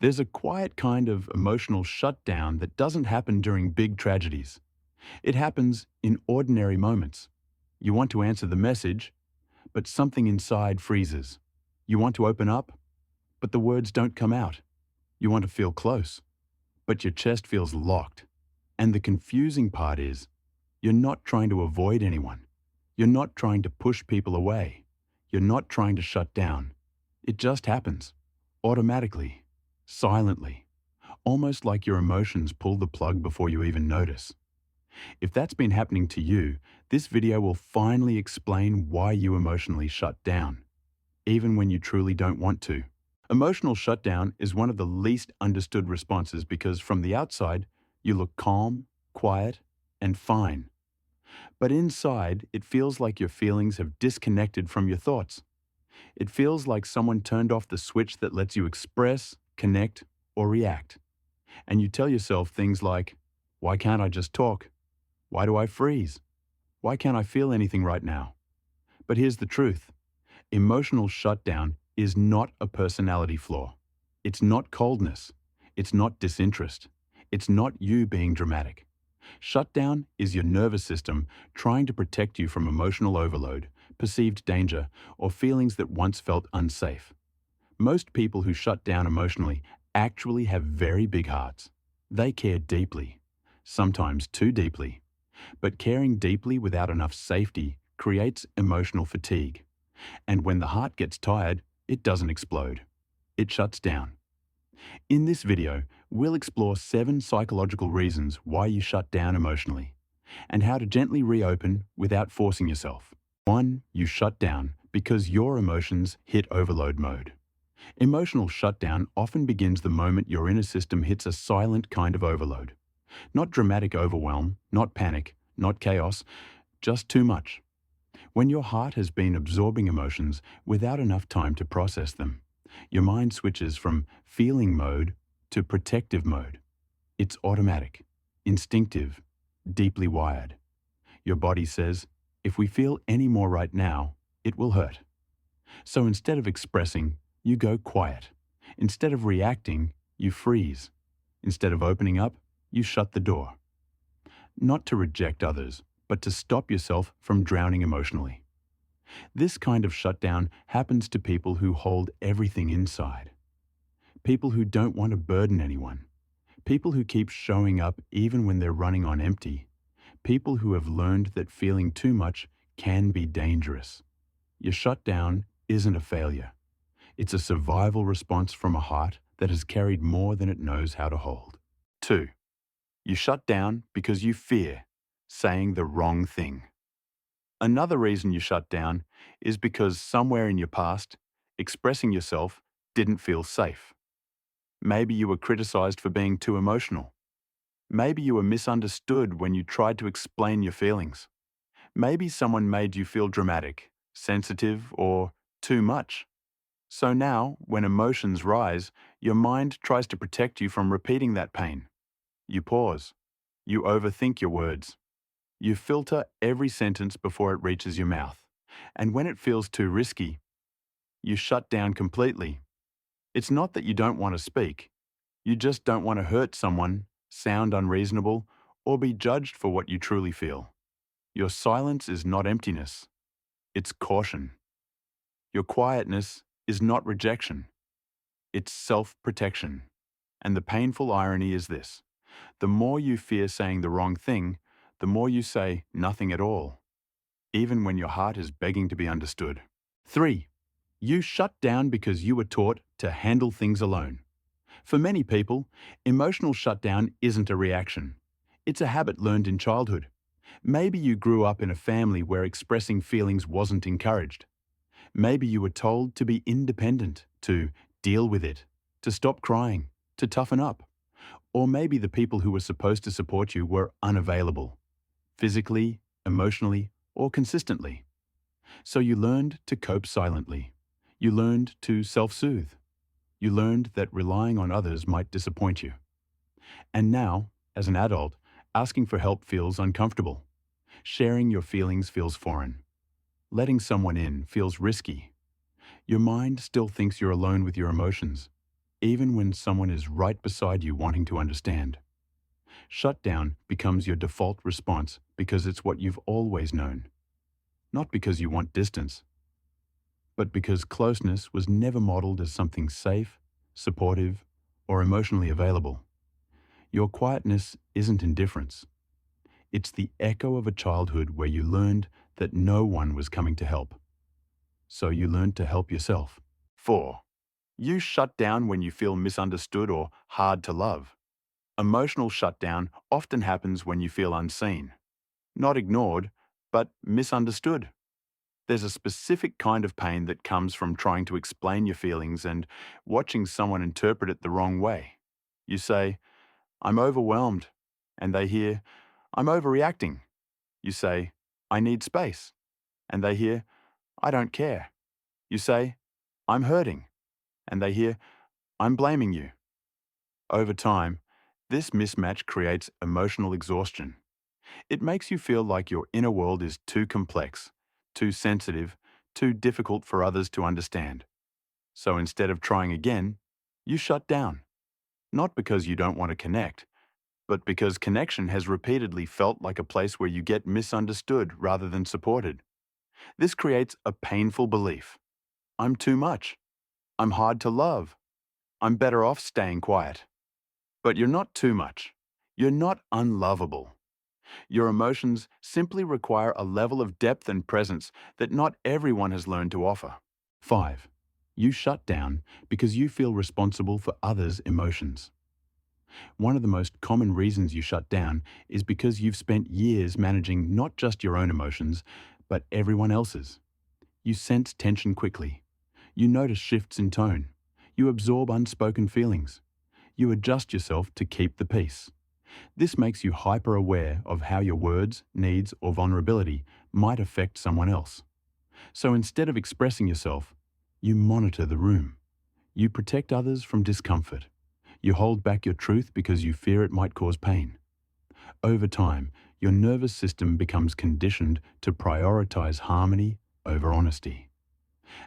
There's a quiet kind of emotional shutdown that doesn't happen during big tragedies. It happens in ordinary moments. You want to answer the message, but something inside freezes. You want to open up, but the words don't come out. You want to feel close, but your chest feels locked. And the confusing part is, you're not trying to avoid anyone. You're not trying to push people away. You're not trying to shut down. It just happens, automatically, silently, almost like your emotions pull the plug before you even notice. If that's been happening to you, this video will finally explain why you emotionally shut down, even when you truly don't want to. Emotional shutdown is one of the least understood responses because from the outside, you look calm, quiet, and fine. But inside, it feels like your feelings have disconnected from your thoughts. It feels like someone turned off the switch that lets you express, connect, or react. And you tell yourself things like, why can't I just talk? Why do I freeze? Why can't I feel anything right now? But here's the truth. Emotional shutdown is not a personality flaw. It's not coldness. It's not disinterest. It's not you being dramatic. Shutdown is your nervous system trying to protect you from emotional overload, perceived danger, or feelings that once felt unsafe. Most people who shut down emotionally actually have very big hearts. They care deeply, sometimes too deeply. But caring deeply without enough safety creates emotional fatigue. And when the heart gets tired, it doesn't explode. It shuts down. In this video, we'll explore 7 psychological reasons why you shut down emotionally, and how to gently reopen without forcing yourself. 1. You shut down because your emotions hit overload mode. Emotional shutdown often begins the moment your inner system hits a silent kind of overload. Not dramatic overwhelm, not panic, not chaos, just too much. When your heart has been absorbing emotions without enough time to process them, your mind switches from feeling mode to protective mode. It's automatic, instinctive, deeply wired. Your body says, if we feel any more right now, it will hurt. So instead of expressing, you go quiet. Instead of reacting, you freeze. Instead of opening up, you shut the door. Not to reject others, but to stop yourself from drowning emotionally. This kind of shutdown happens to people who hold everything inside. People who don't want to burden anyone. People who keep showing up even when they're running on empty. People who have learned that feeling too much can be dangerous. Your shutdown isn't a failure. It's a survival response from a heart that has carried more than it knows how to hold. 2. You shut down because you fear saying the wrong thing. Another reason you shut down is because somewhere in your past, expressing yourself didn't feel safe. Maybe you were criticized for being too emotional. Maybe you were misunderstood when you tried to explain your feelings. Maybe someone made you feel dramatic, sensitive, or too much. So now, when emotions rise, your mind tries to protect you from repeating that pain. You pause. You overthink your words. You filter every sentence before it reaches your mouth. And when it feels too risky, you shut down completely. It's not that you don't want to speak. You just don't want to hurt someone, sound unreasonable, or be judged for what you truly feel. Your silence is not emptiness. It's caution. Your quietness is not rejection. It's self-protection. And the painful irony is this. The more you fear saying the wrong thing, the more you say nothing at all, even when your heart is begging to be understood. 3. You shut down because you were taught to handle things alone. For many people, emotional shutdown isn't a reaction. It's a habit learned in childhood. Maybe you grew up in a family where expressing feelings wasn't encouraged. Maybe you were told to be independent, to deal with it, to stop crying, to toughen up. Or maybe the people who were supposed to support you were unavailable, physically, emotionally, or consistently. So you learned to cope silently. You learned to self-soothe. You learned that relying on others might disappoint you. And now, as an adult, asking for help feels uncomfortable. Sharing your feelings feels foreign. Letting someone in feels risky. Your mind still thinks you're alone with your emotions. even when someone is right beside you wanting to understand. Shutdown becomes your default response because it's what you've always known, not because you want distance, but because closeness was never modeled as something safe, supportive, or emotionally available. Your quietness isn't indifference. It's the echo of a childhood where you learned that no one was coming to help. So you learned to help yourself. 4. You shut down when you feel misunderstood or hard to love. Emotional shutdown often happens when you feel unseen, not ignored, but misunderstood. There's a specific kind of pain that comes from trying to explain your feelings and watching someone interpret it the wrong way. You say, "I'm overwhelmed," and they hear, "I'm overreacting." You say, "I need space," and they hear, "I don't care." You say, "I'm hurting," and they hear, "I'm blaming you." Over time, this mismatch creates emotional exhaustion. It makes you feel like your inner world is too complex, too sensitive, too difficult for others to understand. So instead of trying again, you shut down. Not because you don't want to connect, but because connection has repeatedly felt like a place where you get misunderstood rather than supported. This creates a painful belief. I'm too much. I'm hard to love. I'm better off staying quiet. But you're not too much. You're not unlovable. Your emotions simply require a level of depth and presence that not everyone has learned to offer. 5. You shut down because you feel responsible for others' emotions. One of the most common reasons you shut down is because you've spent years managing not just your own emotions, but everyone else's. You sense tension quickly. You notice shifts in tone. You absorb unspoken feelings. You adjust yourself to keep the peace. This makes you hyper-aware of how your words, needs, or vulnerability might affect someone else. So instead of expressing yourself, you monitor the room. You protect others from discomfort. You hold back your truth because you fear it might cause pain. Over time, your nervous system becomes conditioned to prioritize harmony over honesty.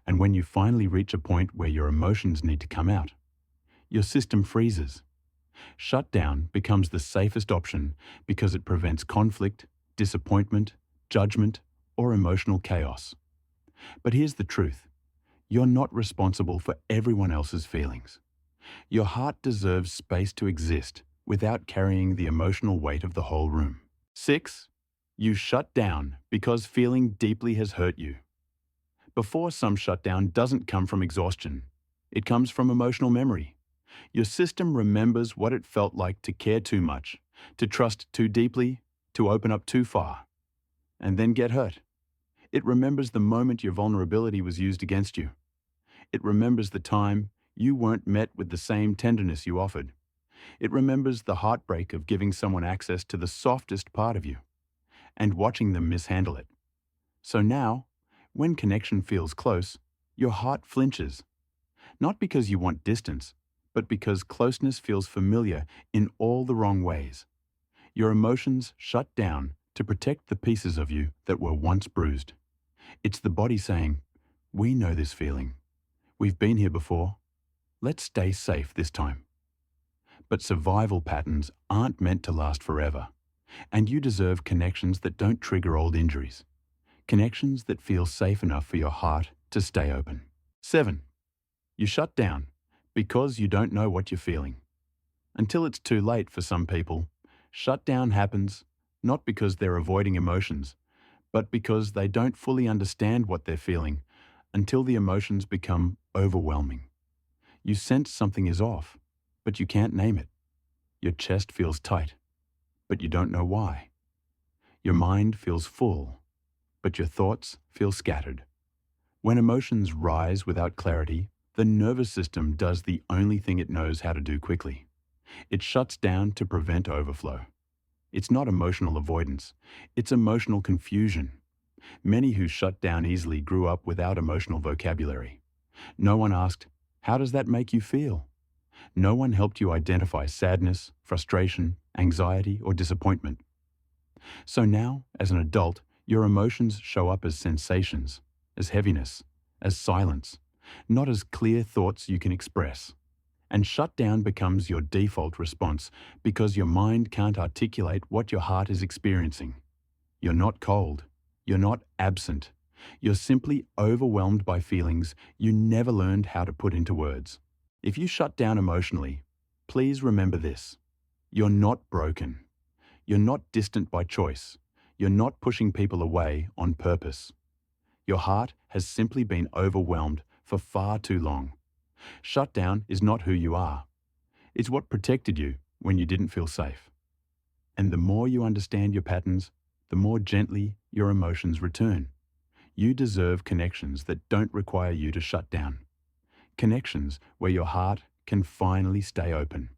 And when you finally reach a point where your emotions need to come out, your system freezes. Shutdown becomes the safest option because it prevents conflict, disappointment, judgment, or emotional chaos. But here's the truth. You're not responsible for everyone else's feelings. Your heart deserves space to exist without carrying the emotional weight of the whole room. 6. You shut down because feeling deeply has hurt you. Before some shutdown doesn't come from exhaustion. It comes from emotional memory. Your system remembers what it felt like to care too much, to trust too deeply, to open up too far, and then get hurt. It remembers the moment your vulnerability was used against you. It remembers the time you weren't met with the same tenderness you offered. It remembers the heartbreak of giving someone access to the softest part of you and watching them mishandle it. So now, when connection feels close, your heart flinches, not because you want distance, but because closeness feels familiar in all the wrong ways. Your emotions shut down to protect the pieces of you that were once bruised. It's the body saying, "We know this feeling. We've been here before. Let's stay safe this time." But survival patterns aren't meant to last forever, and you deserve connections that don't trigger old injuries. Connections that feel safe enough for your heart to stay open. 7. You shut down because you don't know what you're feeling. Until it's too late for some people, shutdown happens not because they're avoiding emotions, but because they don't fully understand what they're feeling until the emotions become overwhelming. You sense something is off, but you can't name it. Your chest feels tight, but you don't know why. Your mind feels full, but your thoughts feel scattered. When emotions rise without clarity, the nervous system does the only thing it knows how to do quickly. It shuts down to prevent overflow. It's not emotional avoidance, it's emotional confusion. Many who shut down easily grew up without emotional vocabulary. No one asked, "How does that make you feel?" No one helped you identify sadness, frustration, anxiety, or disappointment. So now, as an adult, your emotions show up as sensations, as heaviness, as silence, not as clear thoughts you can express. And shutdown becomes your default response because your mind can't articulate what your heart is experiencing. You're not cold. You're not absent. You're simply overwhelmed by feelings you never learned how to put into words. If you shut down emotionally, please remember this. You're not broken. You're not distant by choice. You're not pushing people away on purpose. Your heart has simply been overwhelmed for far too long. Shutdown is not who you are. It's what protected you when you didn't feel safe. And the more you understand your patterns, the more gently your emotions return. You deserve connections that don't require you to shut down. Connections where your heart can finally stay open.